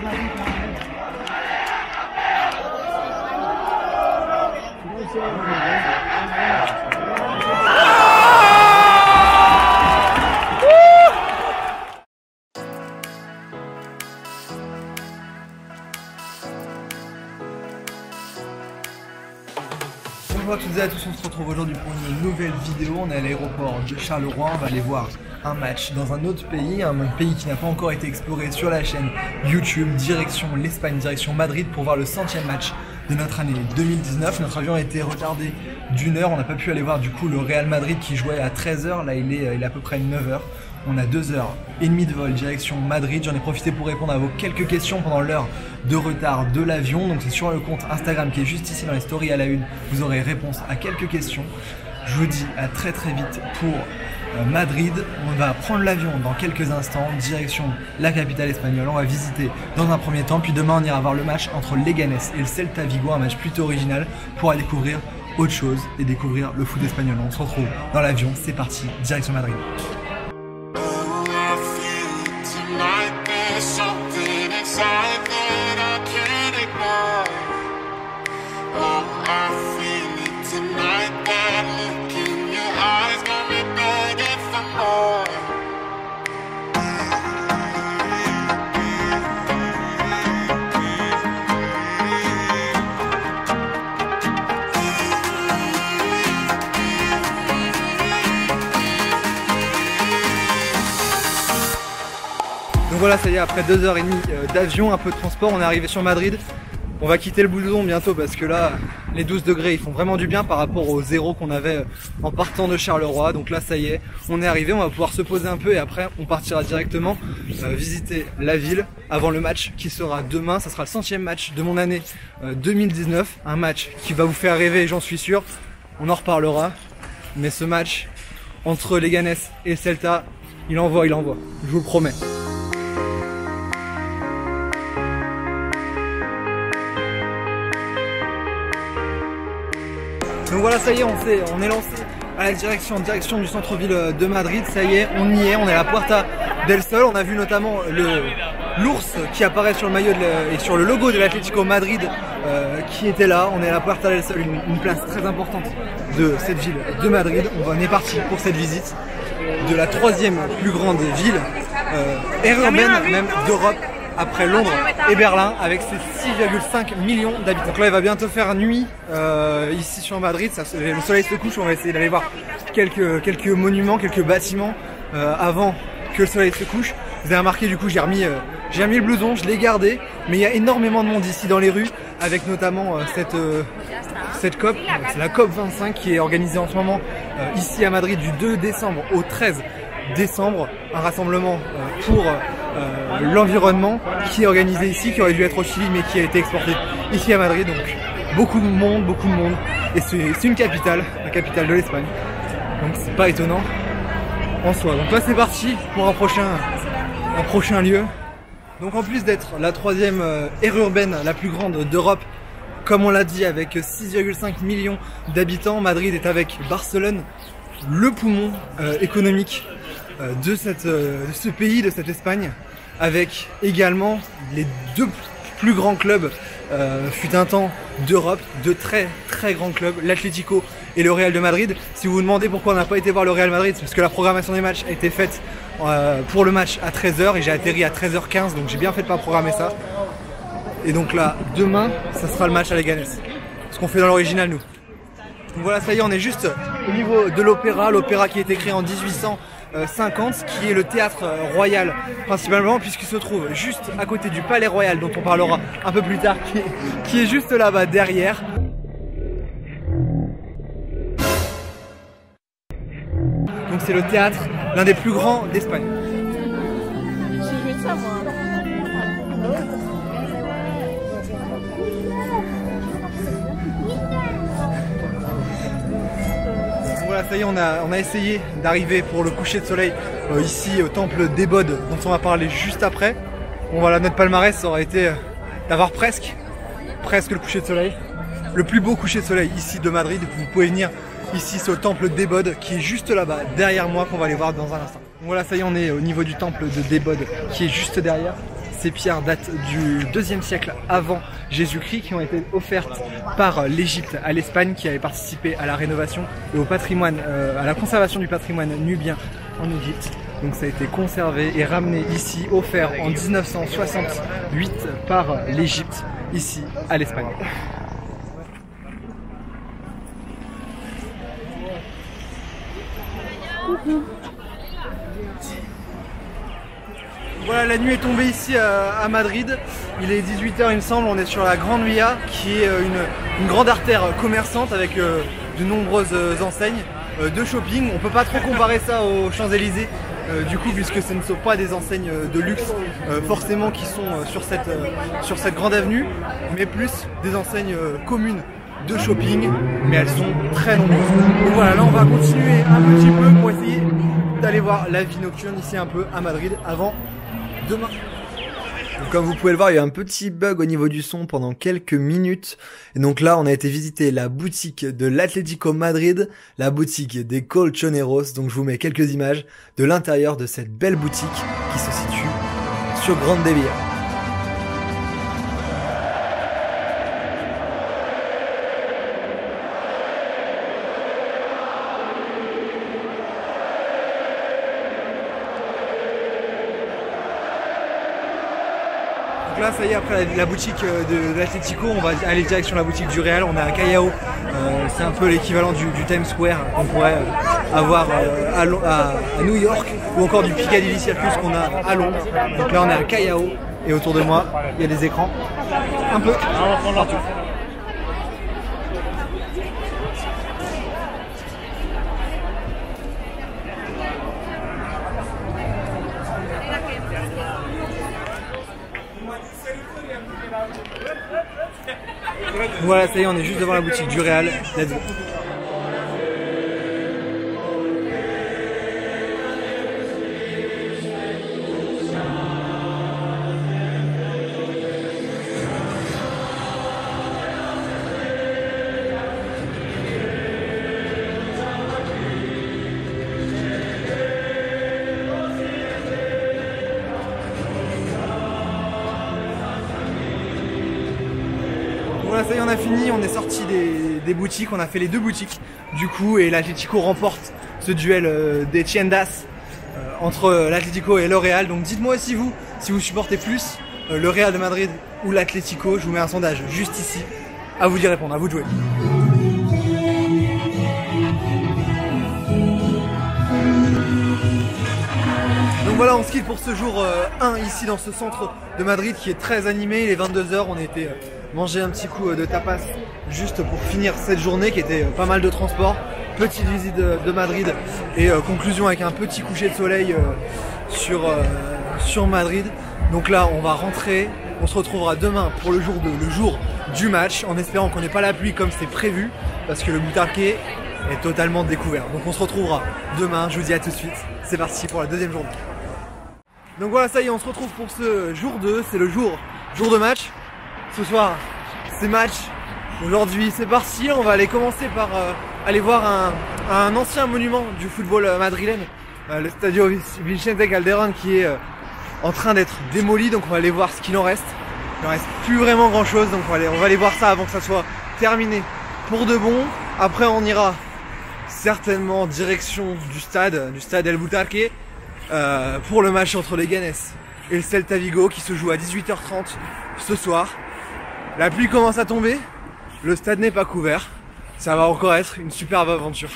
Bonjour à toutes et à tous, on se retrouve aujourd'hui pour une nouvelle vidéo. On est à l'aéroport de Charleroi, on va aller voir un match dans un autre pays, un pays qui n'a pas encore été exploré sur la chaîne YouTube, direction l'Espagne, direction Madrid pour voir le 100e match de notre année 2019. Notre avion a été retardé d'1 heure, on n'a pas pu aller voir du coup le Real Madrid qui jouait à 13 h, là il est à peu près 9 h. On a 2h30 de vol direction Madrid. J'en ai profité pour répondre à vos quelques questions pendant l'heure de retard de l'avion. Donc c'est sur le compte Instagram qui est juste ici dans les stories à la une. Vous aurez réponse à quelques questions. Je vous dis à très vite pour Madrid. On va prendre l'avion dans quelques instants, direction la capitale espagnole. On va visiter dans un premier temps. Puis demain on ira voir le match entre Leganés et le Celta Vigo, un match plutôt original pour aller découvrir autre chose et découvrir le foot espagnol. On se retrouve dans l'avion. C'est parti, direction Madrid. Donc voilà, ça y est, après 2h30 d'avion, un peu de transport, on est arrivé sur Madrid. On va quitter le blouson bientôt parce que là, les 12 degrés, ils font vraiment du bien par rapport au 0 qu'on avait en partant de Charleroi. Donc là, ça y est, on est arrivé, on va pouvoir se poser un peu et après, on partira directement visiter la ville avant le match qui sera demain. Ça sera le 100e match de mon année 2019. Un match qui va vous faire rêver, j'en suis sûr. On en reparlera. Mais ce match entre Leganés et Celta, il envoie, je vous le promets. Donc voilà, ça y est, on est lancé à la direction du centre-ville de Madrid. Ça y est, on y est, on est à la Puerta del Sol. On a vu notamment l'ours qui apparaît sur le maillot et sur le logo de l'Atlético Madrid qui était là. On est à la Puerta del Sol, une place très importante de cette ville de Madrid. On est parti pour cette visite de la 3e plus grande ville urbaine même d'Europe, après Londres et Berlin, avec ses 6,5 millions d'habitants. Donc là il va bientôt faire nuit ici sur Madrid, le soleil se couche, on va essayer d'aller voir quelques monuments, quelques bâtiments avant que le soleil se couche. Vous avez remarqué, du coup j'ai remis le blouson, je l'ai gardé, mais il y a énormément de monde ici dans les rues, avec notamment cette COP, c'est la COP 25 qui est organisée en ce moment ici à Madrid du 2 décembre au 13 décembre, un rassemblement pour l'environnement qui est organisé ici, qui aurait dû être au Chili mais qui a été exporté ici à Madrid. Donc beaucoup de monde et c'est une capitale, la capitale de l'Espagne, donc c'est pas étonnant en soi. Donc là c'est parti pour un prochain lieu. Donc en plus d'être la 3e aire urbaine la plus grande d'Europe, comme on l'a dit, avec 6,5 millions d'habitants, Madrid est avec Barcelone le poumon économique de ce pays, de cette Espagne, avec également les 2 plus grands clubs fut un temps d'Europe, de très grands clubs, l'Atlético et le Real de Madrid. Si vous vous demandez pourquoi on n'a pas été voir le Real Madrid, c'est parce que la programmation des matchs a été faite pour le match à 13 h et j'ai atterri à 13 h 15, donc j'ai bien fait de pas programmer ça. Et donc là, demain, ça sera le match à Leganés, ce qu'on fait dans l'original nous. Donc voilà, ça y est, on est juste au niveau de l'opéra qui a été créé en 1850, qui est le théâtre royal principalement, puisqu'il se trouve juste à côté du palais royal dont on parlera un peu plus tard, qui est juste là-bas derrière. Donc c'est le théâtre, l'un des plus grands d'Espagne. J'ai joué de ça moi. Voilà, ça y est, on a essayé d'arriver pour le coucher de soleil ici au temple d'Ebod, dont on va parler juste après. Bon voilà, notre palmarès ça aurait été d'avoir presque le coucher de soleil. Le plus beau coucher de soleil ici de Madrid. Vous pouvez venir ici sur le temple d'Ebod qui est juste là-bas, derrière moi, qu'on va aller voir dans un instant. Donc voilà, ça y est, on est au niveau du temple de d'Ebod qui est juste derrière. Ces pierres datent du 2e siècle avant Jésus-Christ, qui ont été offertes par l'Égypte à l'Espagne, qui avait participé à la rénovation et au patrimoine, à la conservation du patrimoine nubien en Égypte. Donc ça a été conservé et ramené ici, offert en 1968 par l'Égypte, ici à l'Espagne. Voilà, la nuit est tombée ici à Madrid. Il est 18 h il me semble, on est sur la Grande Via, qui est une grande artère commerçante avec de nombreuses enseignes de shopping. On peut pas trop comparer ça aux Champs-Élysées, du coup, puisque ce ne sont pas des enseignes de luxe forcément qui sont sur cette grande avenue, mais plus des enseignes communes de shopping, mais elles sont très nombreuses. Donc voilà, là on va continuer un petit peu pour essayer d'aller voir la vie nocturne ici un peu à Madrid avant demain. Donc comme vous pouvez le voir, il y a un petit bug au niveau du son pendant quelques minutes. Et donc là, on a été visiter la boutique de l'Atlético Madrid, la boutique des Colchoneros. Donc je vous mets quelques images de l'intérieur de cette belle boutique qui se situe sur Grande Via. Donc là, ça y est, après la boutique de l'Atlético, on va aller direction la boutique du Real. On est à Callao, c'est un peu l'équivalent du Times Square qu'on pourrait avoir à New York, ou encore du Piccadilly Circus qu'on a à Londres. Donc là, on est à Callao et autour de moi, il y a des écrans un peu partout. Voilà, ça y est, on est juste devant la boutique du Real. Let's go. Voilà, ça y est, on a fini, on est sorti des boutiques, on a fait les deux boutiques du coup, et l'Atlético remporte ce duel des Tiendas entre l'Atlético et le Real. Donc dites-moi aussi vous, si vous supportez plus le Real de Madrid ou l'Atlético. Je vous mets un sondage juste ici, à vous d'y répondre, à vous de jouer. Donc voilà, on se quitte pour ce jour 1 ici dans ce centre de Madrid qui est très animé. Il est 22 h, on a été manger un petit coup de tapas juste pour finir cette journée qui était pas mal de transport. Petite visite de Madrid et conclusion avec un petit coucher de soleil sur Madrid. Donc là, on va rentrer. On se retrouvera demain pour le jour du match, en espérant qu'on n'ait pas la pluie comme c'est prévu, parce que le Butarque est totalement découvert. Donc on se retrouvera demain. Je vous dis à tout de suite. C'est parti pour la deuxième journée. Donc voilà, ça y est, on se retrouve pour ce jour 2. C'est le jour de match. Ce soir, c'est match. Aujourd'hui, c'est parti. On va aller commencer par aller voir un ancien monument du football madrilène, le Stadio Vicente Calderón, qui est en train d'être démoli. Donc on va aller voir ce qu'il en reste. Il ne reste plus vraiment grand chose. Donc on va aller voir ça avant que ça soit terminé pour de bon. Après, on ira certainement en direction du stade El Butarque pour le match entre les Ganes et le Celta Vigo qui se joue à 18 h 30 ce soir. La pluie commence à tomber, le stade n'est pas couvert, ça va encore être une superbe aventure.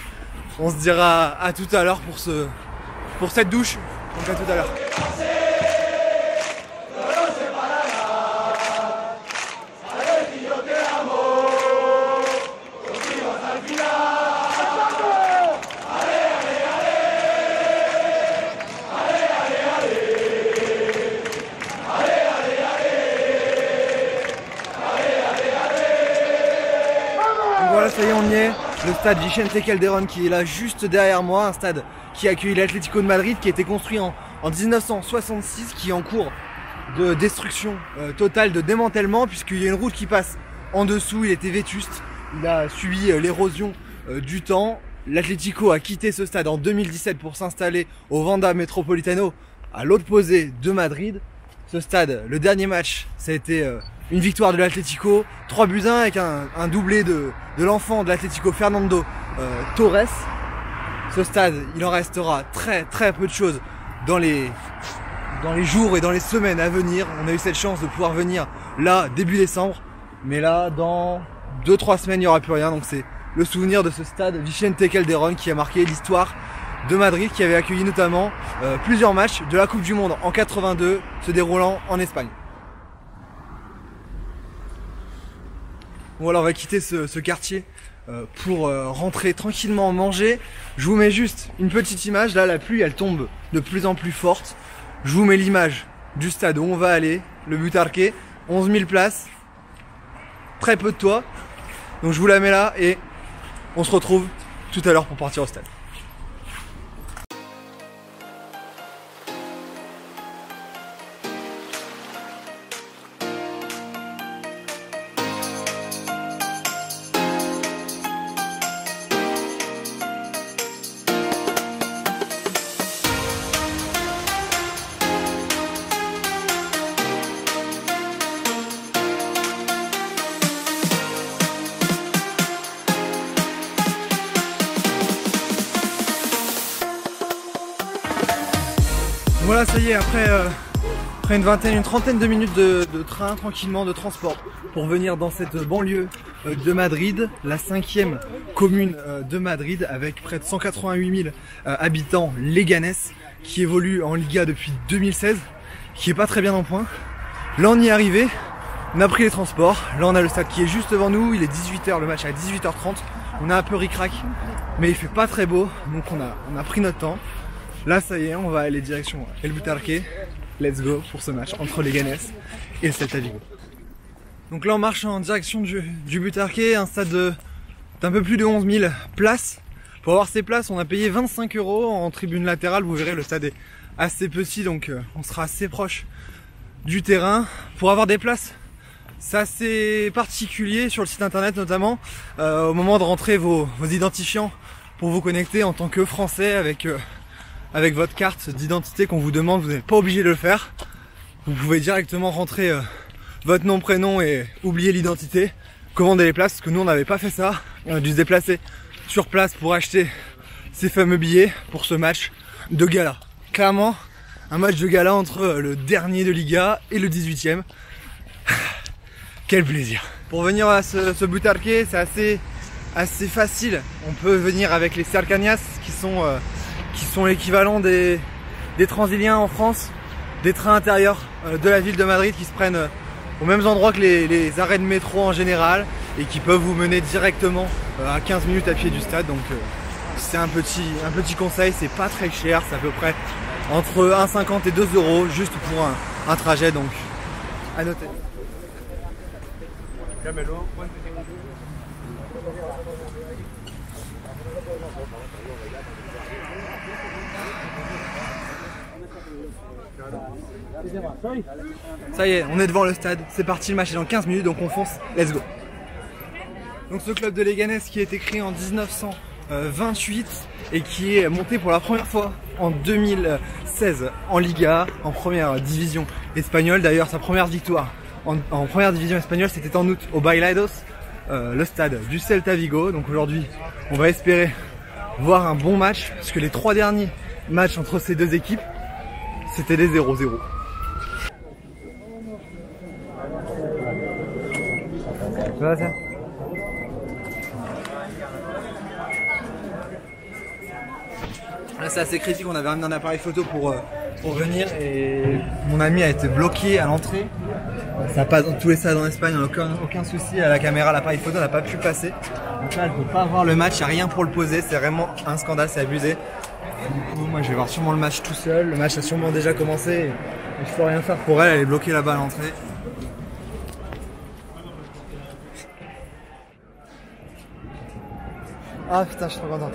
On se dira à tout à l'heure pour cette douche, donc à tout à l'heure. Voilà, ça y est, on y est. Le stade Vicente Calderón qui est là juste derrière moi, un stade qui accueille l'Atlético de Madrid, qui a été construit en 1966, qui est en cours de destruction totale, de démantèlement, puisqu'il y a une route qui passe en dessous. Il était vétuste, il a subi l'érosion du temps. L'Atlético a quitté ce stade en 2017 pour s'installer au Wanda Metropolitano, à l'autre posé de Madrid. ce stade, le dernier match, ça a été une victoire de l'Atlético, 3-1 avec un doublé de l'enfant de l'Atlético, Fernando Torres. Ce stade, il en restera très peu de choses dans les jours et dans les semaines à venir. On a eu cette chance de pouvoir venir là début décembre, mais là dans 2-3 semaines il n'y aura plus rien. Donc c'est le souvenir de ce stade Vicente Calderón qui a marqué l'histoire de Madrid, qui avait accueilli notamment plusieurs matchs de la Coupe du Monde en 82 se déroulant en Espagne. Voilà, on va quitter ce quartier pour rentrer tranquillement manger. Je vous mets juste une petite image. Là, la pluie elle tombe de plus en plus forte. Je vous mets l'image du stade où on va aller, le Butarque, 11 000 places, très peu de toit. Donc je vous la mets là et on se retrouve tout à l'heure pour partir au stade. Voilà, ça y est, après une trentaine de minutes de train, tranquillement, de transport, pour venir dans cette banlieue de Madrid, la 5e commune de Madrid, avec près de 188 000 habitants, Leganés, qui évolue en Liga depuis 2016, qui est pas très bien en point. Là, on y est arrivé, on a pris les transports, là on a le stade qui est juste devant nous, il est 18 h, le match est à 18 h 30, on a un peu ric-rac, mais il fait pas très beau, donc on a pris notre temps. Là ça y est, on va aller direction El Butarque. Let's go pour ce match entre Leganés et le Celta Vigo. Donc là on marche en direction du Butarque, un stade d'un peu plus de 11 000 places. Pour avoir ces places, on a payé 25 € en tribune latérale. Vous verrez, le stade est assez petit, donc on sera assez proche du terrain. Pour avoir des places, c'est assez particulier sur le site internet notamment. Au moment de rentrer vos identifiants pour vous connecter en tant que Français avec votre carte d'identité qu'on vous demande, vous n'êtes pas obligé de le faire. Vous pouvez directement rentrer votre nom, prénom et oublier l'identité, commander les places, parce que nous on n'avait pas fait ça. On a dû se déplacer sur place pour acheter ces fameux billets pour ce match de gala. Clairement, un match de gala entre le dernier de Liga et le 18e. Quel plaisir. Pour venir à ce Butarque, c'est assez facile. On peut venir avec les cercanías qui sont l'équivalent des Transiliens en France, des trains intérieurs de la ville de Madrid qui se prennent aux mêmes endroits que les arrêts de métro en général et qui peuvent vous mener directement à 15 minutes à pied du stade. Donc c'est un petit conseil, c'est pas très cher, c'est à peu près entre 1,50 et 2 € juste pour un trajet, donc à noter. Ça y est, on est devant le stade, c'est parti, le match est dans 15 minutes, donc on fonce, let's go. Donc ce club de Leganés qui a été créé en 1928 et qui est monté pour la première fois en 2016 en Liga, en première division espagnole. D'ailleurs sa première victoire en première division espagnole c'était en août au Bailados, le stade du Celta Vigo. Donc aujourd'hui on va espérer voir un bon match, parce que les 3 derniers matchs entre ces deux équipes c'était des 0-0. Gracias. Là c'est assez critique, on avait ramené un appareil photo pour venir et mon ami a été bloqué à l'entrée. Ça passe dans tous les stades en Espagne, aucun souci, la caméra, l'appareil photo n'a pas pu passer. Donc là elle ne peut pas voir le match, il n'y a rien pour le poser, c'est vraiment un scandale, c'est abusé. Du coup moi je vais voir sûrement le match tout seul, le match a sûrement déjà commencé et je peux rien faire pour elle, elle est bloquée là-bas à l'entrée. Ah putain, je suis trop content.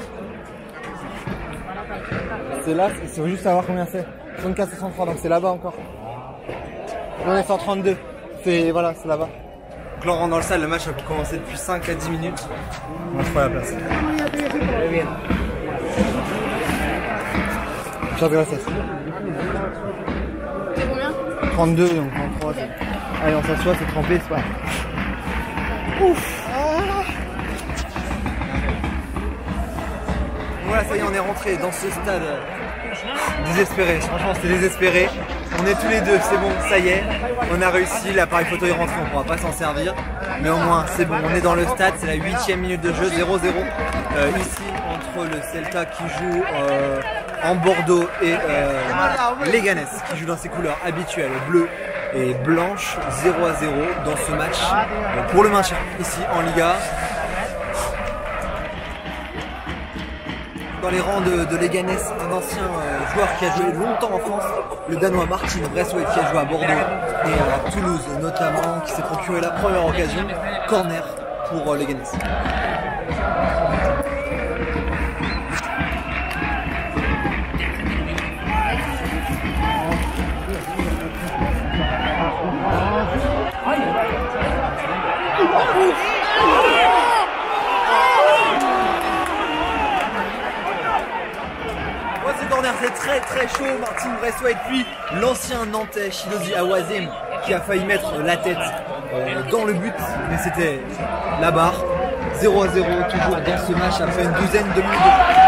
C'est là, il faut juste savoir combien c'est. 64 et 63, donc c'est là-bas encore. On est 132. Voilà, c'est là-bas. Donc là on rentre dans le salle, le match a commencé depuis 5 à 10 minutes. On va trouver la place. Ciao, gracias. C'est combien? 32, donc 33. Allez, on s'assoit, c'est trempé, c'est pas. Ouf. Voilà, ça y est, on est rentré dans ce stade désespéré. Franchement, c'était désespéré. On est tous les deux, c'est bon, ça y est. On a réussi, l'appareil photo est rentré, on pourra pas s'en servir. Mais au moins, c'est bon, on est dans le stade, c'est la 8e minute de jeu, 0-0. Ici, entre le Celta qui joue en Bordeaux et Leganés qui joue dans ses couleurs habituelles, bleu et blanche, 0-0 dans ce match pour le maintien ici en Liga. Dans les rangs de Leganés, un ancien joueur qui a joué longtemps en France, le Danois Martin Braithwaite qui a joué à Bordeaux et à Toulouse notamment, qui s'est procuré la première occasion, corner pour Leganés. C'est très chaud, Martin Braithwaite, puis l'ancien Nantais Chidozie Awazim qui a failli mettre la tête dans le but, mais c'était la barre. 0-0 toujours dans ce match après une douzaine de minutes de jeu.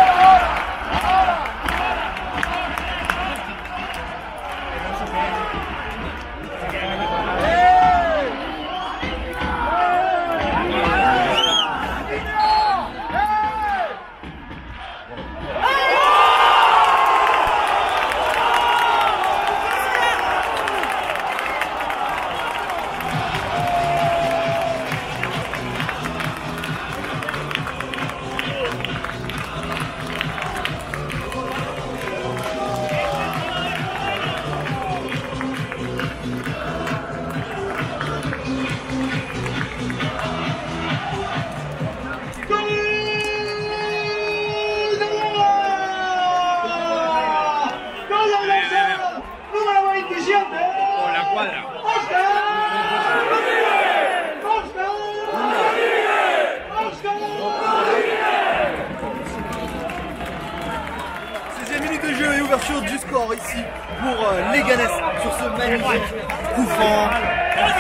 Du score ici pour Leganés sur ce magnifique coup franc.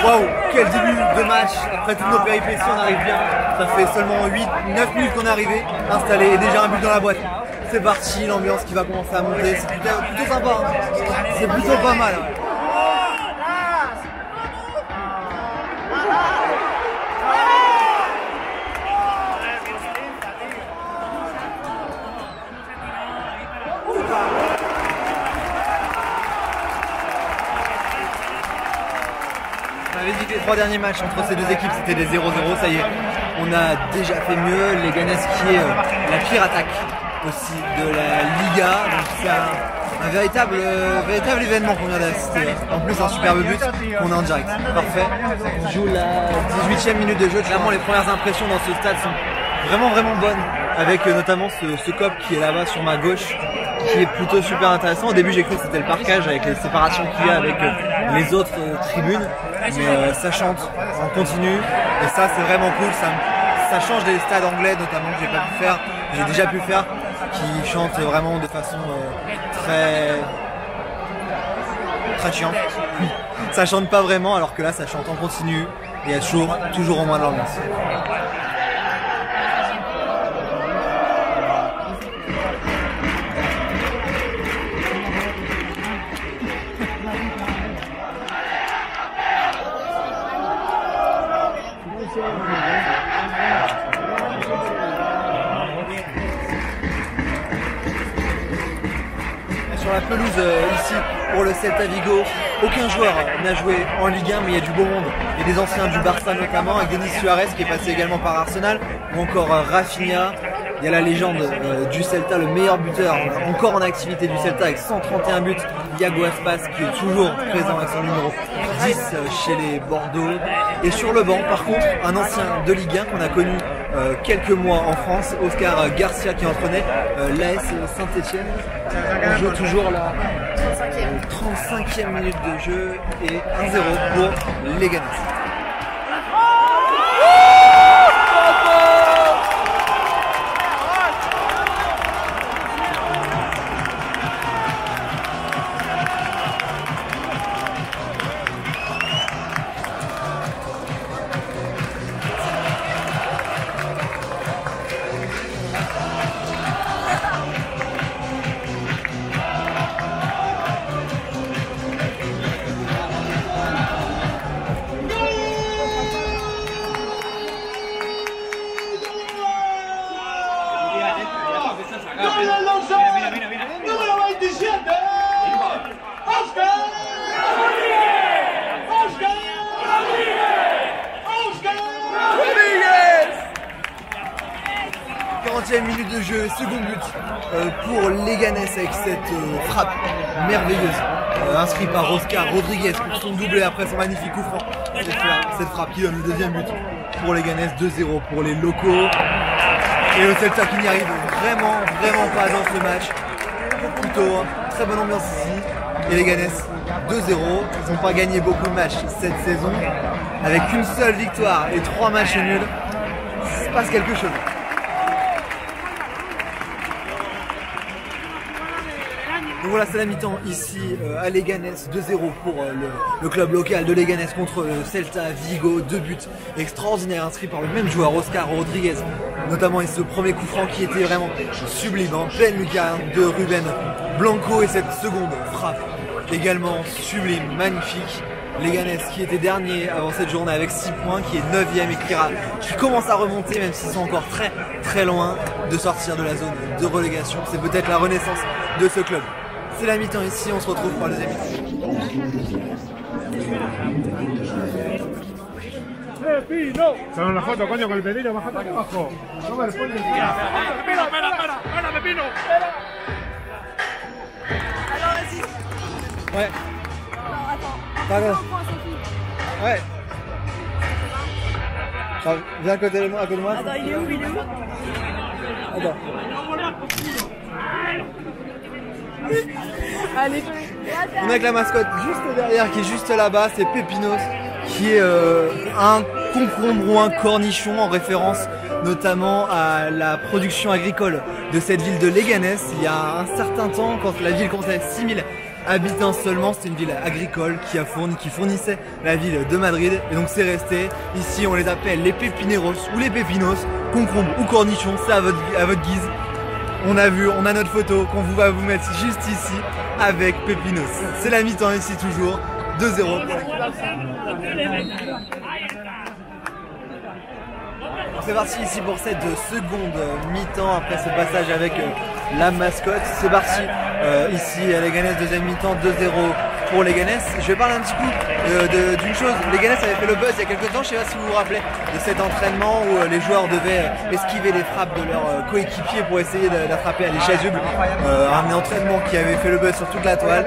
Waouh, quel début de match. Après toutes nos péripéties, on arrive bien. Ça fait seulement 8-9 minutes qu'on est arrivé, installé et déjà un but dans la boîte. C'est parti, l'ambiance qui va commencer à monter. C'est plutôt sympa, hein. C'est plutôt pas mal. On avait dit que les 3 derniers matchs entre ces deux équipes c'était des 0-0, ça y est, on a déjà fait mieux. Leganés qui est la pire attaque aussi de la Liga, donc c'est un véritable événement qu'on vient d'assister. En plus un superbe but qu'on a en direct, parfait. On joue la 18e minute de jeu, clairement les premières impressions dans ce stade sont vraiment bonnes, avec notamment ce cop qui est là-bas sur ma gauche, qui est plutôt super intéressant. Au début j'ai cru que c'était le parquage avec les séparations qu'il y a avec les autres tribunes, mais ça chante en continu et ça c'est vraiment cool, ça change des stades anglais notamment que j'ai déjà pu faire, qui chantent vraiment de façon très chiante. Ça chante pas vraiment alors que là ça chante en continu et il y a toujours au moins de l'ambiance. Sur la pelouse ici pour le Celta Vigo, aucun joueur n'a joué en Ligue 1, mais il y a du beau monde. Il y a des anciens du Barça notamment, avec Denis Suarez qui est passé également par Arsenal, ou encore Rafinha. Il y a la légende du Celta, le meilleur buteur encore en activité du Celta avec 131 buts, Iago Aspas, qui est toujours présent avec son numéro 10 chez les Bordeaux. Et sur le banc, par contre, un ancien de Ligue 1 qu'on a connu quelques mois en France, Oscar Garcia, qui entraînait l'AS Saint-Etienne. On joue toujours la 35e minute de jeu et 1-0 pour Leganés. 28e minute de jeu, second but pour Leganés avec cette frappe merveilleuse inscrite par Oscar Rodriguez pour son doublé après son magnifique coup franc. Cette frappe qui donne le deuxième but pour Leganés, 2-0 pour les locaux. Et le Celta qui n'y arrive vraiment pas dans ce match. Plutôt très bonne ambiance ici. Et Leganés 2-0. Ils n'ont pas gagné beaucoup de matchs cette saison. Avec une seule victoire et 3 matchs nuls, il se passe quelque chose. Donc voilà, c'est la mi-temps ici à Leganés, 2-0 pour le club local de Leganés contre Celta Vigo. 2 buts extraordinaires inscrits par le même joueur, Oscar Rodriguez. Notamment ce premier coup franc qui était vraiment sublime, en pleine lucarne de Ruben Blanco. Et cette seconde frappe également sublime, magnifique. Leganés qui était dernier avant cette journée avec 6 points, qui est 9e et qui commence à remonter même s'ils sont encore très loin de sortir de la zone de relégation. C'est peut-être la renaissance de ce club. C'est la mi-temps ici, on se retrouve pour la deuxième mi-temps. Pepino! Sono la foto, coño, con el Pepino, bájate aquí abajo. No me respondes. Pepino, espera, Pepino. Alors vas-y. Ouais. Alors attends. Pardon. Ouais. Viens à côté de moi, Attends, il est où? Attends. Allez. On est avec la mascotte juste derrière, qui est juste là-bas, c'est Pépinos, qui est un concombre ou un cornichon en référence notamment à la production agricole de cette ville de Leganés. Il y a un certain temps, quand la ville comptait 6000 habitants seulement, c'était une ville agricole qui fournissait la ville de Madrid, et donc c'est resté. Ici on les appelle les Pepineros ou les Pepinos, concombre ou cornichon, c'est à votre guise. On a notre photo qu'on va vous mettre juste ici avec Pépinos. C'est la mi-temps ici toujours, 2-0. C'est parti ici pour cette seconde mi-temps après ce passage avec la mascotte. C'est parti ici à Leganés, deuxième mi-temps, 2-0 pour Leganés. Je vais parler un petit coup d'une chose. Leganés avait fait le buzz il y a quelques temps, je ne sais pas si vous vous rappelez de cet entraînement où les joueurs devaient esquiver les frappes de leurs coéquipiers pour essayer d'attraper à des chasubles. Un entraînement qui avait fait le buzz sur toute la toile.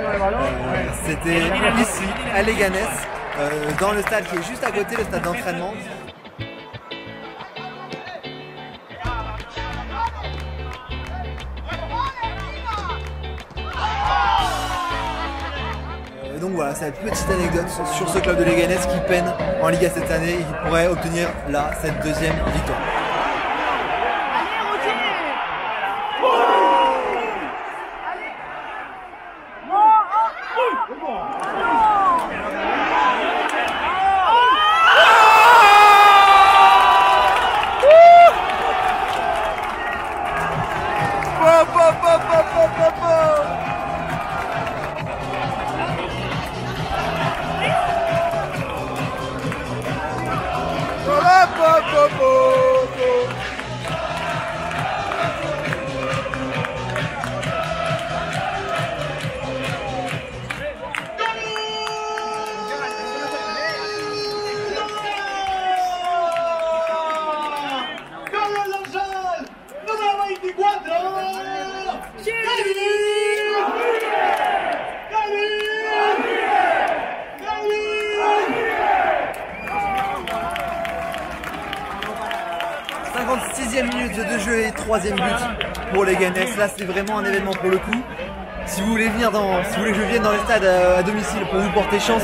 C'était ici à Leganés, dans le stade qui est juste à côté, le stade d'entraînement. Donc voilà, cette petite anecdote sur ce club de Leganés qui peine en Liga cette année et qui pourrait obtenir là cette deuxième victoire. Minute de jeu et 3e but pour Leganés. Là c'est vraiment un événement pour le coup. Si vous voulez que je vienne dans les stades à domicile pour vous porter chance,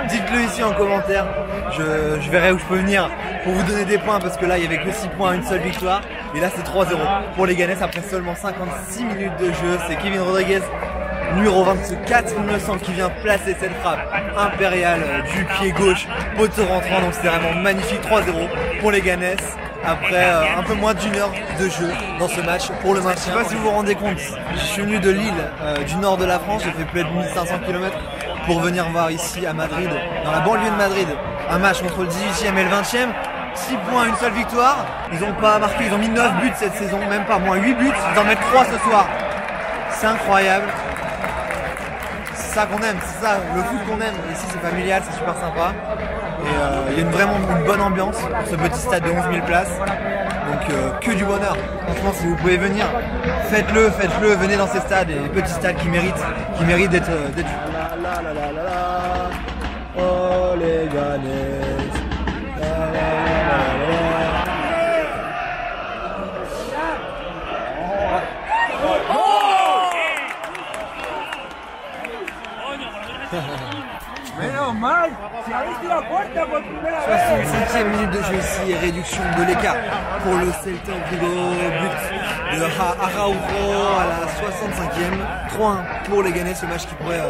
dites-le ici en commentaire. Je verrai où je peux venir pour vous donner des points, parce que là il n'y avait que 6 points, une seule victoire. Et là c'est 3-0 pour Leganés après seulement 56 minutes de jeu. C'est Kevin Rodriguez, numéro 24 il me semble, qui vient placer cette frappe impériale du pied gauche, poteau rentrant. Donc c'est vraiment magnifique. 3-0 pour Leganés après un peu moins d'une heure de jeu dans ce match pour le maintien. Je ne sais pas si vous vous rendez compte, je suis venu de Lille, du nord de la France, j'ai fait plus de 1500 km pour venir voir ici à Madrid, dans la banlieue de Madrid, un match entre le 18e et le 20e. 6 points, une seule victoire. Ils n'ont pas marqué, ils ont mis 9 buts cette saison, même pas moins 8 buts. Ils en mettent 3 ce soir. C'est incroyable. ça qu'on aime, c'est ça le foot qu'on aime. Ici c'est familial, c'est super sympa. Et il y a vraiment une bonne ambiance pour ce petit stade de 11 000 places. Donc que du bonheur. Franchement, si vous pouvez venir, faites-le, venez dans ces stades, et les petits stades qui méritent d'être vus. Oh les Ganes. Menos mal, si abriste la puerta por primera vez. 65e minute de jeu ici et réduction de l'écart pour le Celta Vigo, but de Araujo à la 65e, 3-1 pour les Ganes, ce match qui pourrait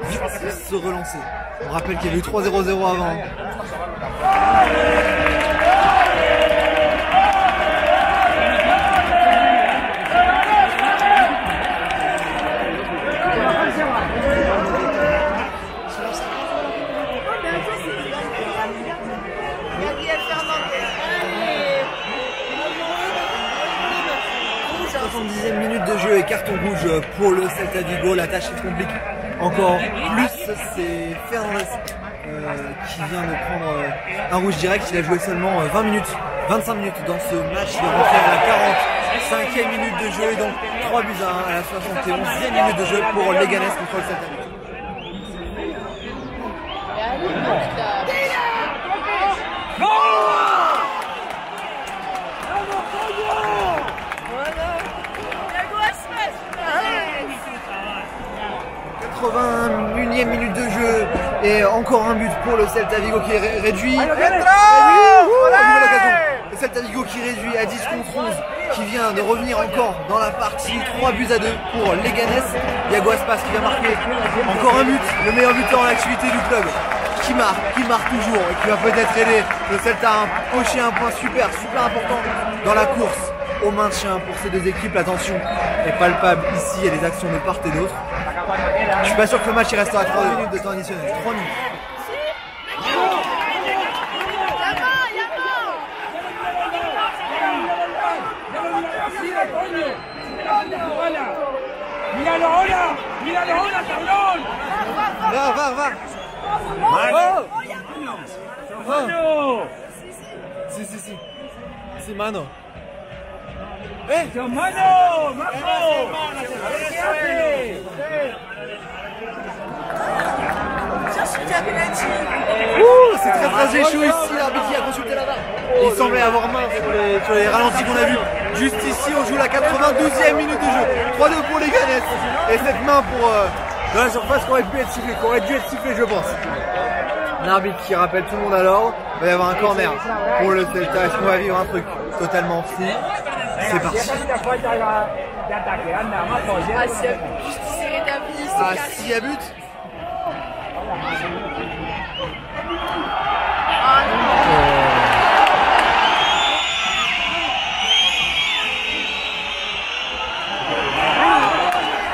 vite se relancer. On rappelle qu'il y a eu 3-0-0 avant. De jeu et carton rouge pour le Celta Vigo, la tâche se complique encore plus, c'est Fernandez qui vient de prendre un rouge direct. Il a joué seulement 25 minutes dans ce match, il est rentré à la 45e minute de jeu et donc 3 buts à 1 à la 71e minute de jeu pour Leganés contre le Celta Vigo. Minute de jeu et encore un but pour le Celta Vigo qui est réduit. Le Celta Vigo qui réduit à 10 contre 11, qui vient de revenir encore dans la partie. 3 buts à 2 pour Leganés. Iago Aspas qui vient marquer encore un but, le meilleur buteur en activité du club, qui marque toujours et qui va peut-être aider le Celta à pocher un point super important dans la course au maintien pour ces deux équipes. La tension est palpable ici, il y a des actions de part et d'autre. Je suis pas sûr que le match il restera 3 minutes de temps additionnel. 3 minutes. Va. Mano. Si. Si, mano. Mano, c'est très chaud ici, l'arbitre qui a consulté la barre. Il semblait avoir main sur les ralentis qu'on a vus. Juste ici, on joue la 92e minute de jeu. 3-2 pour les Ganes. Et cette main pour dans la surface qui aurait dû être sifflée, je pense. Un arbitre qui rappelle tout le monde à l'ordre. Il va y avoir un corner pour le Celta. Est-ce qu'on va vivre un truc totalement fou? C'est parti. S'il y a but.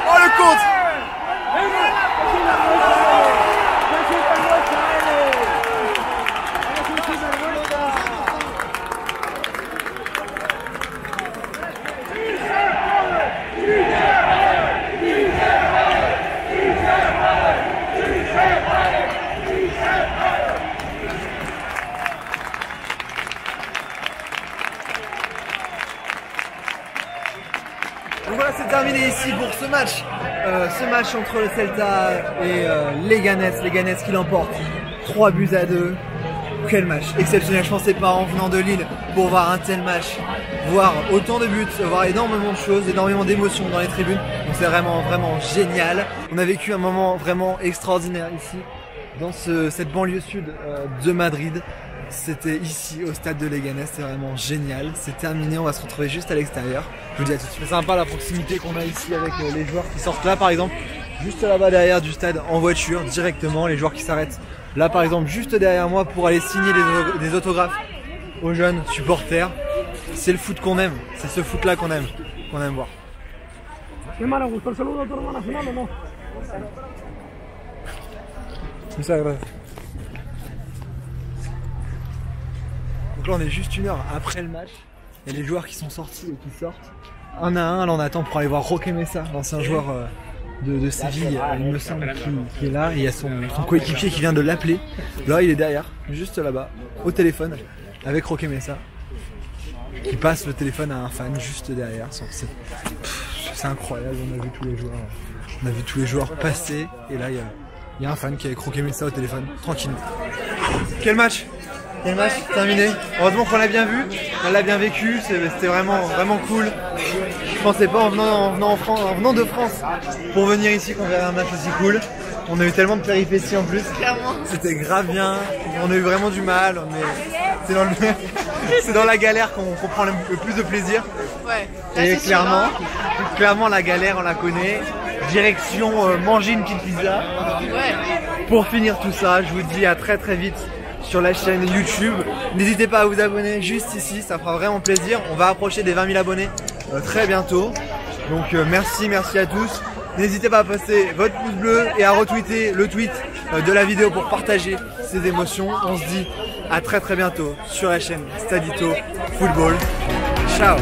Oh le compte. Donc voilà, c'est terminé ici pour ce match entre le Celta et Leganés qui l'emporte 3 buts à 2. Quel match exceptionnel, je pensais pas en venant de Lille pour voir un tel match, voir autant de buts, voir énormément de choses, énormément d'émotions dans les tribunes. Donc c'est vraiment génial. On a vécu un moment vraiment extraordinaire ici dans cette banlieue sud de Madrid. C'était ici au stade de Leganés, c'est vraiment génial. C'est terminé, on va se retrouver juste à l'extérieur. Je vous dis à tout de suite. C'est sympa la proximité qu'on a ici avec les joueurs qui sortent là par exemple, juste là-bas derrière du stade en voiture directement, les joueurs qui s'arrêtent là par exemple juste derrière moi pour aller signer des autographes aux jeunes supporters. C'est le foot qu'on aime, c'est ce foot là qu'on aime voir. Donc là on est juste 1 heure après le match, il y a les joueurs qui sont sortis et qui sortent. Un à un, là on attend pour aller voir Roque Mesa, l'ancien joueur de Séville, il me semble, qui est là. Et il y a son coéquipier qui vient de l'appeler. Là, il est derrière, juste là-bas, au téléphone, avec Roque Mesa, qui passe le téléphone à un fan juste derrière. C'est incroyable, on a vu tous les joueurs. On a vu tous les joueurs passer. Et là, il y a un fan qui a avec Roque Mesa au téléphone, tranquille. Quel match! Quel match terminé. Heureusement qu'on l'a bien vu, on l'a bien vécu, c'était vraiment cool. Je pensais pas en venant de France pour venir ici qu'on verrait un match aussi cool. On a eu tellement de péripéties en plus. C'était grave bien, on a eu vraiment du mal. C'est dans la galère qu'on prend le plus de plaisir. Ouais. Et clairement la galère on la connaît. Direction manger une petite pizza. Ouais. Pour finir tout ça, je vous dis à très vite sur la chaîne YouTube. N'hésitez pas à vous abonner juste ici, ça fera vraiment plaisir. On va approcher des 20 000 abonnés très bientôt. Donc merci à tous. N'hésitez pas à passer votre pouce bleu et à retweeter le tweet de la vidéo pour partager ces émotions. On se dit à très bientôt sur la chaîne Stadito Football. Ciao.